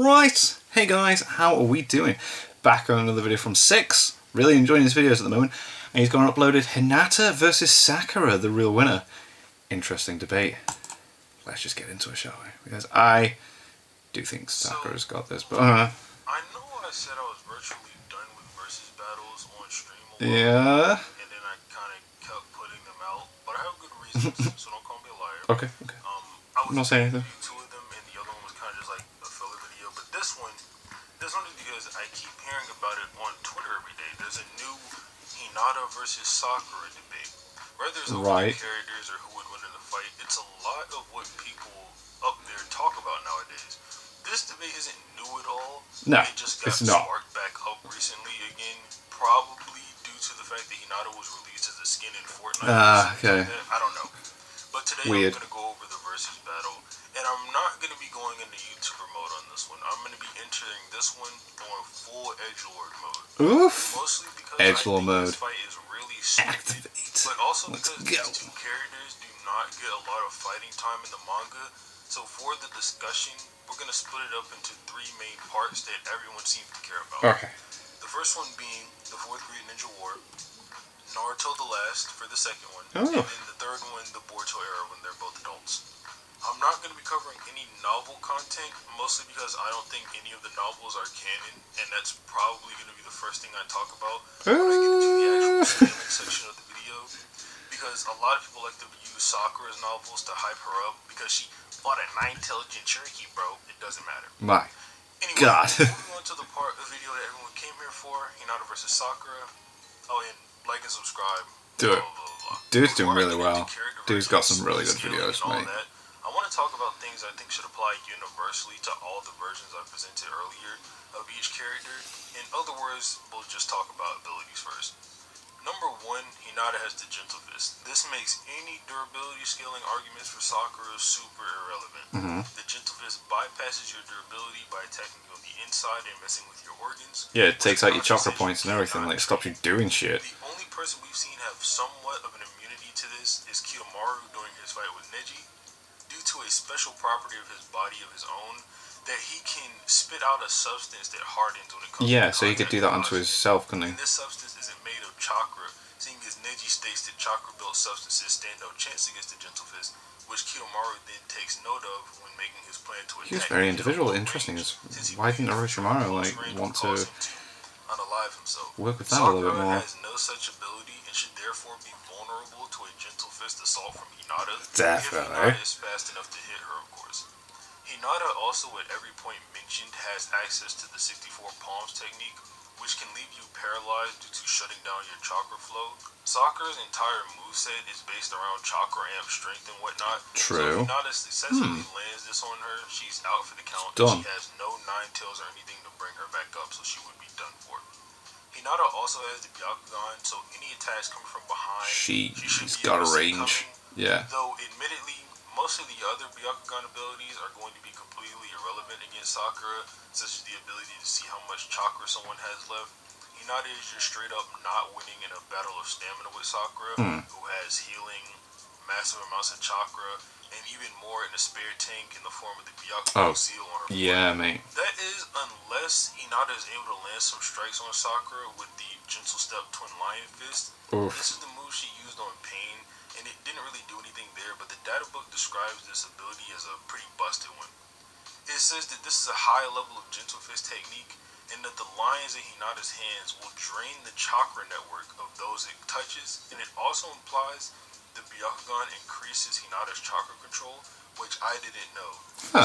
Right, hey guys, how are we doing? Back on another video from Six. Really enjoying his videos at the moment. And he's gone and uploaded Hinata versus Sakura, the real winner. Interesting debate. Let's just get into it, shall we? Because I do think Sakura's got this, but I know I said I was virtually done with versus battles on stream a while yeah. ago, and then I kind of kept putting them out, but I have good reasons, so don't call me a liar. Okay. I I'm not saying anything. two of them, and the other one was kind of just like a filler video, but this one is because I keep hearing about it on Twitter every day. There's a new Hinata versus Sakura debate. Whether there's Right. characters or who would win in the fight, it's a lot of what people up there talk about nowadays. This debate isn't new at all. No, it just got it's not. sparked back up recently again, probably due to the fact that Hinata was released as a skin in Fortnite. Okay. I don't know. But today Weird. I'm going to go over the versus battle, and I'm not going to be going into YouTuber mode on this one. I'm going to be entering this one on full edgelord mode. Oof. Mostly because Edgelord mode. This fight is really stupid, Activate. but also Let's because go. these two characters do not get a lot of fighting time in the manga. So for the discussion, we're going to split it up into three main parts that everyone seems to care about. Okay. The first one being the Fourth Great Ninja War, Naruto the Last for the second one, Oh. and then the third one, the Boruto era, when they're both adults. I'm not going to be covering any novel content, mostly because I don't think any of the novels are canon, and that's probably going to be the first thing I talk about when I get into the actual scaling section of the video. Because a lot of people like to use Sakura's novels to hype her up because she fought a 9-intelligent Cherokee, bro. It doesn't matter. My Anyway, God. moving on to the part of the video that everyone came here for, Hinata versus Sakura. Oh, and like and subscribe. Do it. Blah, blah, blah. Dude's doing Before I really get into well. character Dude's got versions, some really good scaling videos, and all mate. that, I want to talk about things I think should apply universally to all the versions I presented earlier of each character. In other words, we'll just talk about abilities first. Number one, Hinata has the Gentle Fist. This makes any durability scaling arguments for Sakura super irrelevant. The Gentle Fist bypasses your durability by attacking you on the inside and messing with your organs. Yeah, it takes out your chakra Compensation points and everything. cannot Like, it stops you doing shit. The only person we've seen have somewhat of an immunity to this is Kiyomaru during his fight with Neji, due to a special property of his body of his own, that he can spit out a substance that hardens when it comes Yeah, to so he could do that onto himself, couldn't he? And this substance isn't made of chakra, seeing as Neji states that chakra-built substances stand no chance against the Gentle Fist, which Kiyomaru then takes note of when making his plan to attack. He was very individual. Interesting. Why didn't Orochimaru want to unalive himself? work with that a little bit Sakura more? has no such ability and should therefore be vulnerable to a Gentle Fist assault from Hinata. Definitely. If Hinata is fast enough to hit her, of course. Hinata also at every point mentioned has access to the 64 palms technique, which can leave you paralyzed due to shutting down your chakra flow. Sakura's entire moveset is based around chakra amp strength and whatnot. True. So if Hinata successfully lands this on her, she's out for the count. Done. She has no Nine Tails or anything to bring her back up, so she would be done for. Hinata also has the Byakugan, so any attacks coming from behind, She's should be got a able to see range. coming. Yeah. Though, admittedly, most of the other Byakugan abilities are going to be completely irrelevant against Sakura, such as the ability to see how much chakra someone has left. Hinata is just straight up not winning in a battle of stamina with Sakura, who has healing, massive amounts of chakra, and even more in a spare tank in the form of the Byakugan seal on her foot. Yeah, mate. That is, unless Hinata is able to land some strikes on Sakura with the Gentle Step Twin Lion Fist. Oof. This is the move she used on Pain, and it didn't really do anything there, but the data book describes this ability as a pretty busted one. It says that this is a high level of Gentle Fist technique, and that the lines in Hinata's hands will drain the chakra network of those it touches, and it also implies the Byakugan increases Hinata's chakra control, which I didn't know,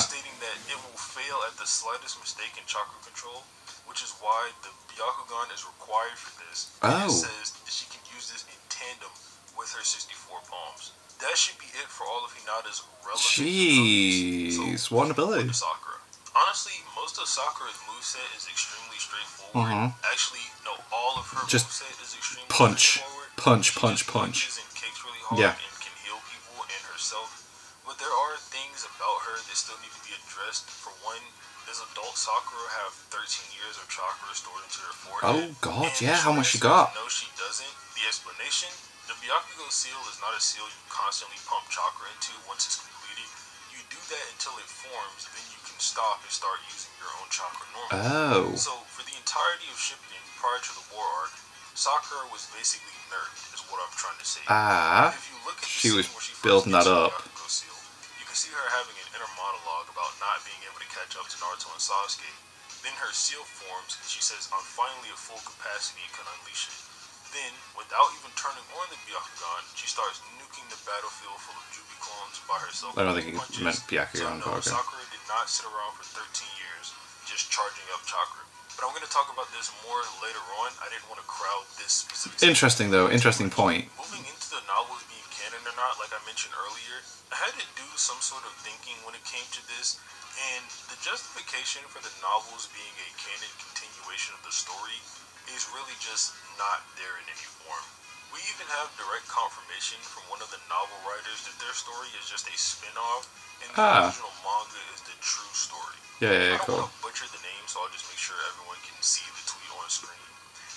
stating that it will fail at the slightest mistake in chakra control, which is why the Byakugan is required for this. And it says that she can use this in tandem with her 64 palms. That should be it for all of Hinata's relevant abilities. Jeez, what an ability. Sakura. Honestly, most of Sakura's moveset is extremely straightforward. Actually, no, all of her Just moveset is extremely punch, straightforward. punch, She punch, just punch. punches and kicks really hard Yeah. and can heal people and herself. But there are things about her that still need to be addressed. For one, does adult Sakura have 13 years of chakra stored into her forehead? Oh God, And yeah. the How short much she answer got? is no, she doesn't. The explanation: the Byakugan seal is not a seal you constantly pump chakra into once it's completed. You do that until it forms, then you can stop and start using your own chakra normally. Oh. So, for the entirety of Shippuden prior to the war arc, Sakura was basically nerfed, is what I'm trying to say. Ah. If you look at the She scene was where she first building gets that the up. Byakugo seal, you can see her having an inner monologue about not being able to catch up to Naruto and Sasuke. Then her seal forms, and she says, "I'm finally at full capacity and can unleash it." Then, without even turning on the Byakugan, she starts nuking the battlefield full of Jubi clones by herself. I don't think with he meant Byakugan. So no, Okay. Sakura did not sit around for 13 years just charging up chakra. But I'm going to talk about this more later on. I didn't want to crowd this specific. Interesting though. Interesting point. Moving into the novels being canon or not, like I mentioned earlier, I had to do some sort of thinking when it came to this, and the justification for the novels being a canon continuation of the story is really just not there in any form. We even have direct confirmation from one of the novel writers that their story is just a spin-off, and the original manga is the true story. Yeah, I don't cool. want to butcher the name, so I'll just make sure everyone can see the tweet on screen.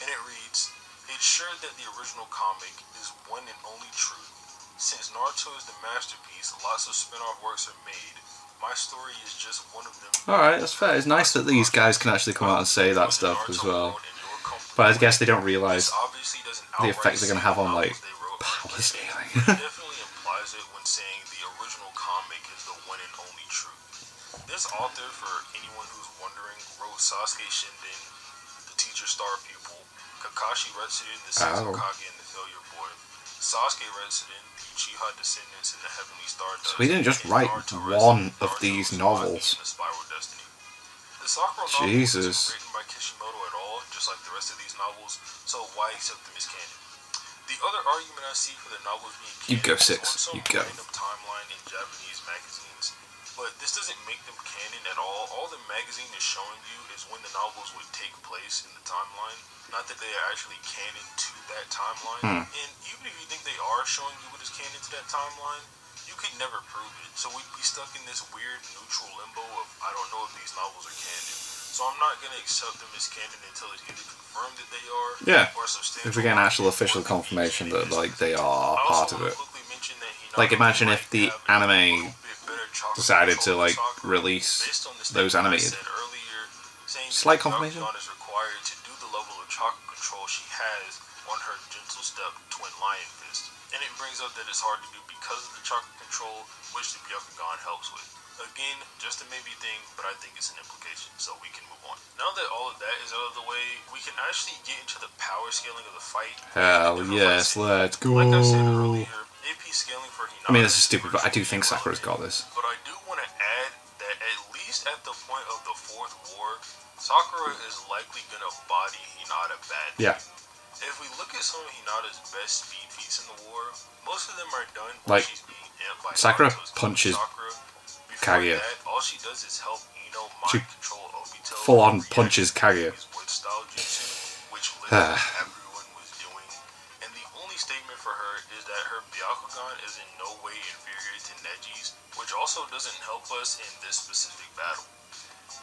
And it reads, "It's sure that the original comic is one and only truth. Since Naruto is the masterpiece, lots of spin-off works are made. My story is just one of them." Alright, that's fair. It's nice that these guys can actually come out and say that stuff as well. But I guess they don't realise the effect they're going to have on, like, power scaling. It definitely implies it when saying the original comic is the one and only truth. This author, for anyone who's wondering, wrote Sasuke Shinden, the teacher star pupil, Kakashi Retsuden, the Sixth Hokage and the Failure Boy, Sasuke Retsuden, the Uchiha Descendants and the Heavenly Stardust. So he didn't just write one of these novels. The Spiral Destiny. The Sakura novel Jesus. isn't written by Kishimoto at all, just like the rest of these novels, so why accept them as canon? The other argument I see for the novels being canon You go, is Six. on some You go. random timeline in Japanese magazines, but this doesn't make them canon at all. All the magazine is showing you is when the novels would take place in the timeline, not that they are actually canon to that timeline. And even if you think they are showing you what is canon to that timeline, you could never prove it. So we'd be stuck in this weird neutral limbo of, I don't know if these novels are canon. So I'm not going to accept them as canon until it's either confirmed that they are, Yeah. or substantial. If we get an actual official confirmation that, like, they are part of it. Like, imagine if the anime decided to, like, release those animated. Slight confirmation? Is required to do the level of chakra control she has on her gentle step twin lion fist. And it brings up that it's hard to do because of the chakra control, which the Byakugan helps with. Again, just a maybe thing, but I think it's an implication, so we can move on. Now that all of that is out of the way, we can actually get into the power scaling of the fight. Hell yes, let's go. Like I said earlier, AP scaling for Hinata. I mean, this is stupid, but I do think Sakura's got this. But I do want to add that at least at the point of the fourth war, Sakura is likely gonna body Hinata badly. Yeah. If we look at some of Hinata's best speed feats in the war, most of them are done Like, when she's being amped by Sakura Naruto's punches Sakura. Kaguya. That, all she does is help Ino She mind control Obito. full-on punches Kaguya. His wood style jutsu, which literally everyone was doing. And the only statement for her is that her Byakugan is in no way inferior to Neji's, which also doesn't help us in this specific battle.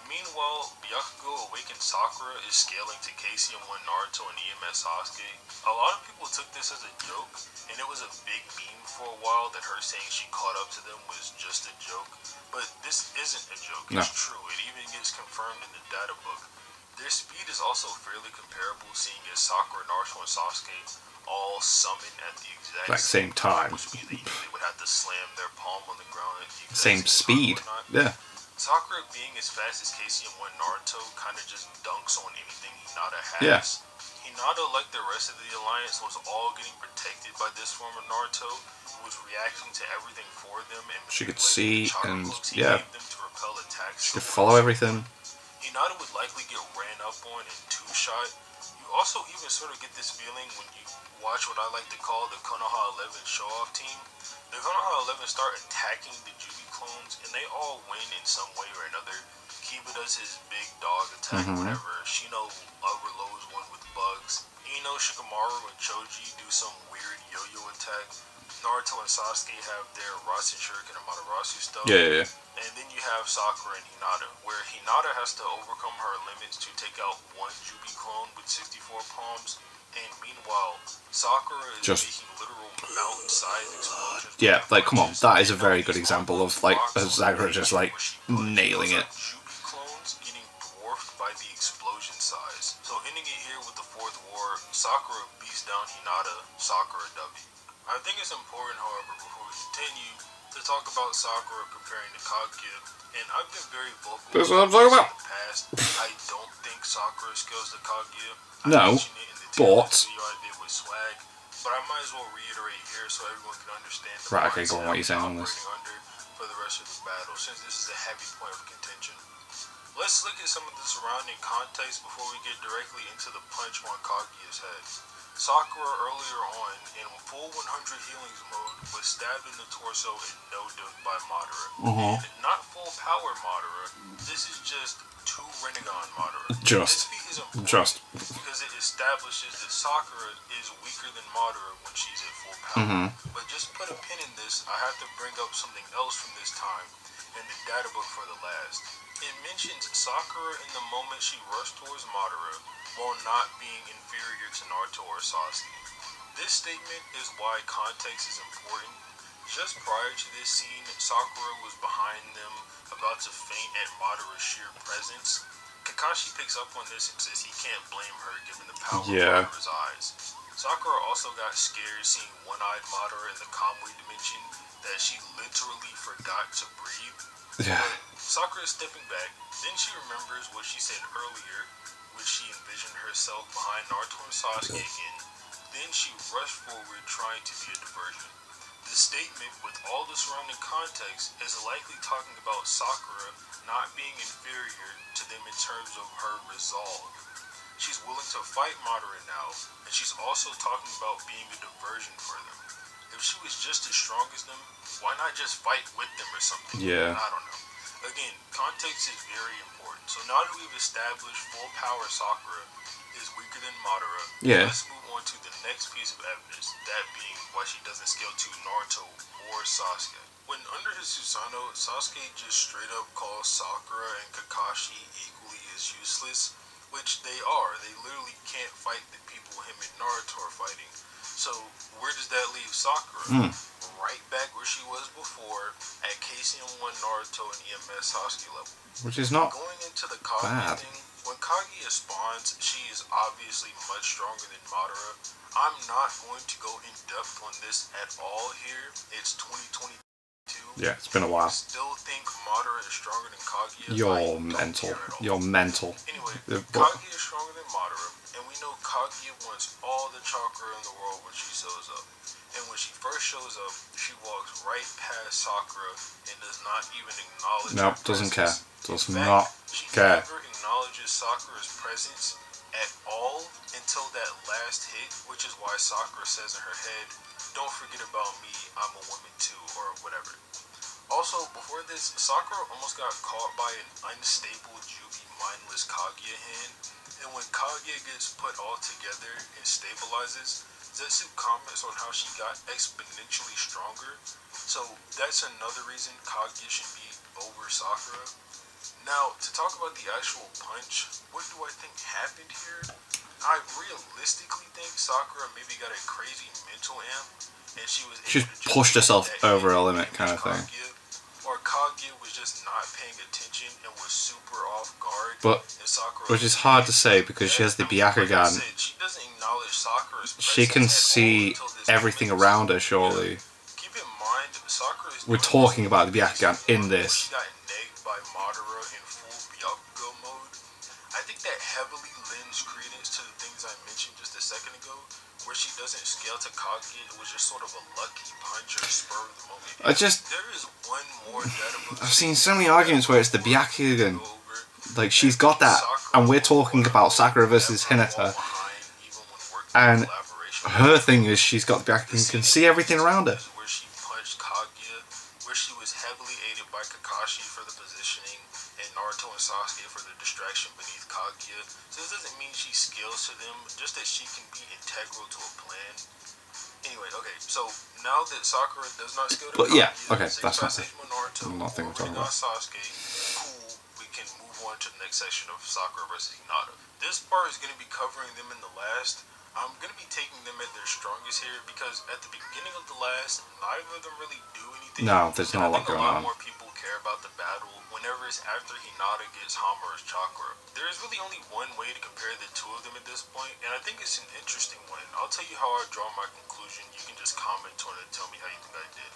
Meanwhile, Byakugo Awakened Sakura is scaling to KCM1 Naruto and EMS Sasuke. A lot of people took this as a joke, and it was a big meme for a while that her saying she caught up to them was just a joke. But this isn't a joke, it's true. It even gets confirmed in the data book. Their speed is also fairly comparable, seeing as Sakura, Naruto, and Sasuke all summon at the exact same time. Which means they would have to slam their palm on the ground at the exact Same speed. Yeah. Sakura being as fast as KCM1 Naruto kind of just dunks on anything Hinata has. Yeah. Hinata, like the rest of the Alliance, was all getting protected by this form of Naruto, who was reacting to everything for them and She could manipulating the see chakra and, cloaks he yeah. gave them to repel attacks. She could follow everything. Hinata would likely get ran up on and two-shot. You also even sort of get this feeling when you watch what I like to call the Konoha 11 show-off team. The Konoha 11 start attacking the Jubi clones, and they all win in some way or another. Kiba does his big dog attack, whatever. Shino overloads one with bugs. Ino, Shikamaru, and Choji do some weird yo-yo attack. Naruto and Sasuke have their Rasen Shuriken and Amaterasu stuff. Yeah. And then you have Sakura and Hinata, where Hinata has to overcome her limits to take out one Jubi clone with 64 palms, and meanwhile, Sakura is Just- making literal mountain-sized explosions. Yeah, with her like, come on, punches, that is a and very all good these example of, ongoing like, rocks on Sakura the just, edge like, where she pushed. nailing Those it. are Jubi clones getting dwarfed by the explosion size. So ending it here with the fourth war, Sakura beats down Hinata, Sakura W. I think it's important, however, before we continue, to talk about Sakura comparing to Kaguya, and I've been very vocal That's what I'm talking about. in the past. I don't think Sakura scales to Kaguya. No, mentioned it in the tier but- list video I did with Swag, but I might as well reiterate here so everyone can understand the Right, okay, go on, mindset what are you saying I'm on this? operating under for the rest of the battle, since this is a heavy point of contention. Let's look at some of the surrounding context before we get directly into the punch on Kaguya's head. Sakura earlier on, in full 100 healings mode, was stabbed in the torso and no-duped by Madara. And not full power Madara, this is just 2 Rinnegan Madara. Just. This feat is important Just. because it establishes that Sakura is weaker than Madara when she's at full power. But just put a pin in this, I have to bring up something else from this time in the data book for the last. It mentions Sakura in the moment she rushed towards Madara while not being inferior to Naruto or Sasuke. This statement is why context is important. Just prior to this scene, Sakura was behind them, about to faint at Madara's sheer presence. Kakashi picks up on this and says he can't blame her given the power Yeah. of Madara's eyes. Sakura also got scared seeing one-eyed Madara in the Kamui dimension that she literally forgot to breathe. Yeah. Sakura is stepping back, then she remembers what she said earlier, which she envisioned herself behind Naruto and Sasuke again. Then she rushed forward trying to be a diversion. The statement, with all the surrounding context, is likely talking about Sakura not being inferior to them in terms of her resolve. She's willing to fight Madara now, and she's also talking about being a diversion for them. If she was just as strong as them, why not just fight with them or something? Yeah. I don't know. Again, context is very important. So now that we've established full power Sakura is weaker than Madara, Yeah. let's move on to the next piece of evidence, that being why she doesn't scale to Naruto or Sasuke. When under his Susanoo, Sasuke just straight up calls Sakura and Kakashi equally as useless, which they are. They literally can't fight the people him and Naruto are fighting. So where does that leave Sakura? Right back where she was before, at KCM1 Naruto and EMS Sasuke level. Which is not Going into the Kaguya bad. thing, when Kaguya spawns, she is obviously much stronger than Madara. I'm not going to go in depth on this at all here. It's 2022. Yeah, it's been a while. Still think Madara is stronger than Kaguya. I You're don't mental. care at all. You're mental. Anyway, What- Kaguya is stronger than Madara, and we know Kaguya wants all the chakra in the world when she shows up. And when she first shows up, she walks right past Sakura and does not even acknowledge Nope, her doesn't care. presence. Does In fact, not she care. never acknowledges Sakura's presence at all until that last hit, which is why Sakura says in her head, "Don't forget about me, I'm a woman too," or whatever. Also, before this, Sakura almost got caught by an unstable Jubi mindless Kaguya hand, and when Kaguya gets put all together and stabilizes, Zetsu comments on how she got exponentially stronger, so that's another reason Kaguya should be over Sakura. Now, to talk about the actual punch, what do I think happened here? I realistically think Sakura maybe got a crazy mental amp, and she was She's able to just pushed herself put that over hit a limit and kind of thing. Kaguya, or Kaguya was just not paying attention and was super off guard. But and Sakura which is hard to say because she has the like I Byakugan. said, she doesn't acknowledge Sakura's She can presence at all see until this everything moment. around her, surely. Keep in mind, Sakura is We're doing talking this about the in Byakugan season in one, this. when she got negged by Madara in full Byakugo mode. I think that heavily lends credence to the things I mentioned just a second ago, where she doesn't scale to Kaguya. It was just sort of a lucky punch or spur of the moment. There is one more data book. I've seen so many arguments where it's the Byakugan. Like, she's got that, and we're talking about Sakura versus Hinata, and her thing is she's got the Byakugan, can see everything around her. Where she punched Kaguya, where she was heavily aided by Kakashi for the positioning, and Naruto and Sasuke for the distraction beneath Kaguya. So this doesn't mean she scales to them, just that she can be integral to a plan. Anyway, okay, so now that Sakura does not scale to But yeah, Kaguya, okay, same that's not passage with Naruto, nothing we're or talking Rinnegan about. Sasuke, cool, we can move on to the next section of Sakura versus Hinata. This part is going to be covering them in the last. I'm gonna be taking them at their strongest here because at the beginning of the last, neither of them really do anything. No, there's and not I a lot think a going lot on. more people care about the battle whenever it's after Hinata gets Hamura's chakra. There is really only one way to compare the two of them at this point, and I think it's an interesting one. I'll tell you how I draw my conclusion. You can just comment on it and tell me how you think I did.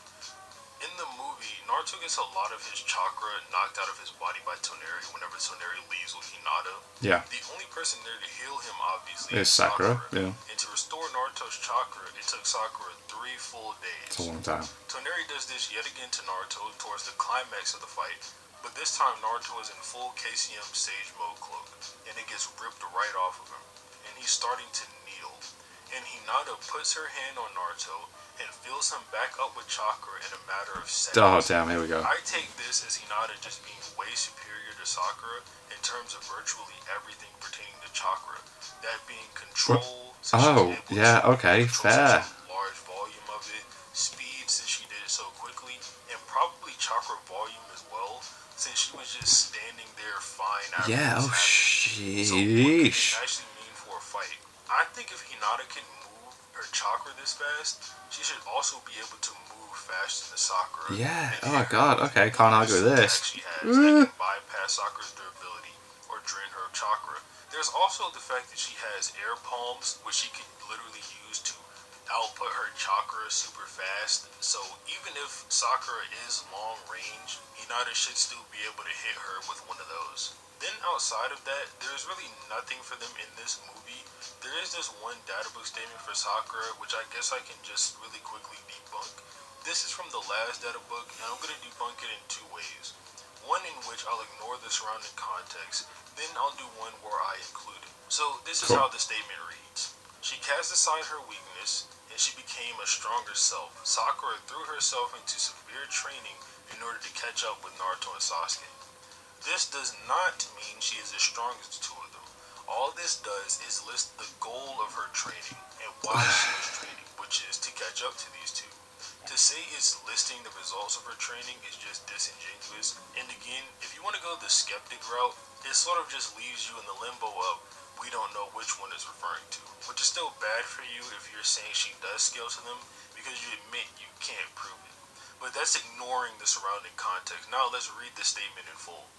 In the movie, Naruto gets a lot of his chakra knocked out of his body by Toneri whenever Toneri leaves with Hinata. Yeah. The only person there to heal him, obviously, Is Sakura. Yeah. And to restore Naruto's chakra, it took Sakura 3 full days. It's a long time. Toneri does this yet again to Naruto towards the climax of the fight, but this time Naruto is in full KCM Sage Mode cloak, and it gets ripped right off of him, and he's starting to kneel. And Hinata puts her hand on Naruto and fills him back up with chakra in a matter of seconds. Oh, damn, here we go. I take this as Hinata just being way superior to Sakura in terms of virtually everything pertaining to chakra. That being control, Oh, yeah, okay, fair. Large volume of it, speed since she did it so quickly, and probably chakra volume as well, since she was just standing there fine after Yeah, oh, sheesh. So what could it sheesh. actually mean for a fight? I think if Hinata can move her chakra this fast, she should also be able to move faster than Sakura. Yeah, and oh hit her god, okay, can't argue with attacks this. she has that can bypass Sakura's durability or drain her chakra. There's also the fact that she has air palms, which she can literally use to output her chakra super fast. So even if Sakura is long range, Hinata should still be able to hit her with one of those. Then outside of that, there's really nothing for them in this movie. There is this one data book statement for Sakura, which I guess I can just really quickly debunk. This is from the last data book, and I'm going to debunk it in 2 ways. One in which I'll ignore the surrounding context, then I'll do one where I include it. So this is how the statement reads. She cast aside her weakness, and she became a stronger self. Sakura threw herself into severe training in order to catch up with Naruto and Sasuke. This does not mean she is as strong as the two of them. All this does is list the goal of her training and why she was training, which is to catch up to these two. To say it's listing the results of her training is just disingenuous, and again, if you want to go the skeptic route, it sort of just leaves you in the limbo of we don't know which one it's referring to, which is still bad for you if you're saying she does scale to them, because you admit you can't prove it. But that's ignoring the surrounding context. Now let's read the statement in full.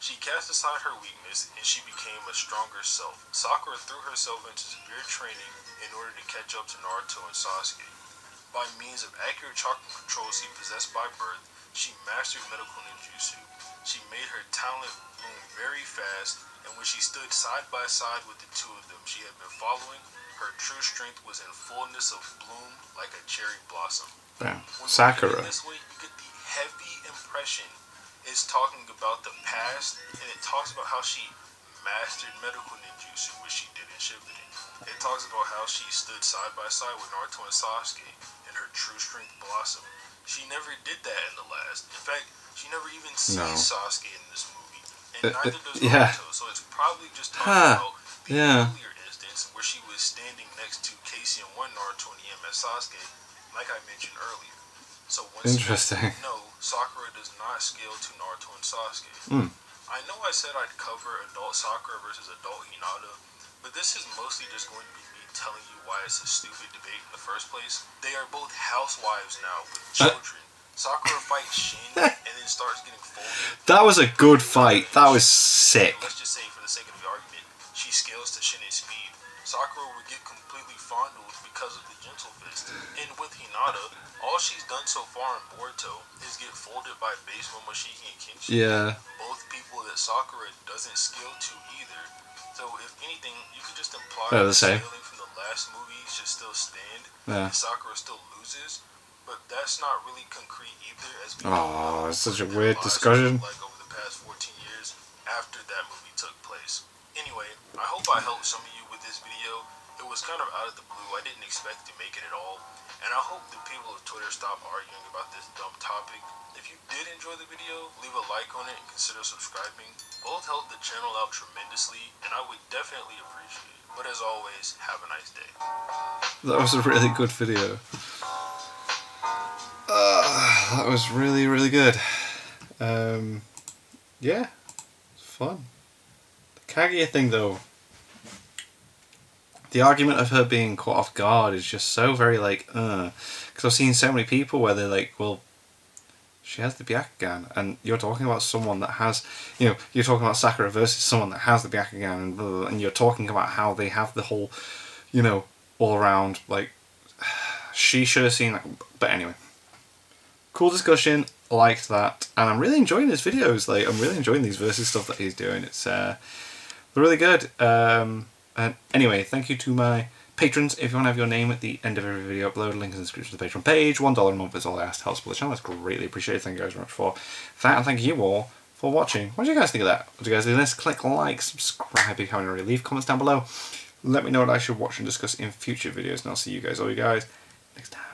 She cast aside her weakness, and she became a stronger self. Sakura threw herself into severe training in order to catch up to Naruto and Sasuke. By means of accurate chakra control she possessed by birth, she mastered medical ninjutsu. She made her talent bloom very fast, and when she stood side by side with the two of them she had been following, her true strength was in fullness of bloom like a cherry blossom. Damn. When Sakura. this way, you get the heavy impression it's talking about the past, and it talks about how she mastered medical ninjutsu, which she did in Shippuden. It talks about how she stood side by side with Naruto and Sasuke, and her true strength blossomed. She never did that in the last. In fact, she never even sees Sasuke in this movie, and neither does Naruto. So it's probably just talking about the earlier instance where she was standing next to Casey and one Naruto and EMS Sasuke, like I mentioned earlier. So once Interesting. No, Sakura does not scale to Naruto and Sasuke. I know I said I'd cover adult Sakura versus adult Hinata, but this is mostly just going to be me telling you why it's a stupid debate in the first place. They are both housewives now with children. Sakura fights Shin and then starts getting folded. That was a good fight. That was sick. Let's just say, for the sake of the argument, she scales to Shin's speed. Sakura would get completely fondled because of the gentle fist. And with Hinata, all she's done so far in Boruto is get folded by base Momoshiki and Kenshin. Yeah. Both people that Sakura doesn't scale to either. So if anything, you could just imply They're that the same. scaling from the last movie should still stand, Yeah. and Sakura still loses. But that's not really concrete either, as we Oh, it's such a their weird lives discussion. look like over the past 14 years after that movie took place. Anyway, I hope I helped some of you with this video. It was kind of out of the blue. I didn't expect to make it at all. And I hope the people of Twitter stop arguing about this dumb topic. If you did enjoy the video, leave a like on it and consider subscribing. Both help the channel out tremendously, and I would definitely appreciate it. But as always, have a nice day. That was a really good video. That was really, really good. Yeah, it's fun. The Kaguya thing though, the argument of her being caught off guard is just so very like, because I've seen so many people where they're like, well, she has the Byakugan, and you're talking about someone that has, you're talking about Sakura versus someone that has the Byakugan, and blah, blah, blah, and you're talking about how they have the whole, all around, like, she should have seen that. But anyway, cool discussion, liked that, and I'm really enjoying his videos. Like, I'm really enjoying these versus stuff that he's doing. It's really good. And anyway, thank you to my patrons. If you want to have your name at the end of every video upload, link in the description to the Patreon page. $1 a month is all I ask to help support the channel. That's greatly appreciated. Thank you guys very much for that, and thank you all for watching. What do you guys think of that? What do you guys think of this? Click like, subscribe if you haven't already. Leave comments down below. Let me know what I should watch and discuss in future videos, and I'll see you guys, all you guys, next time.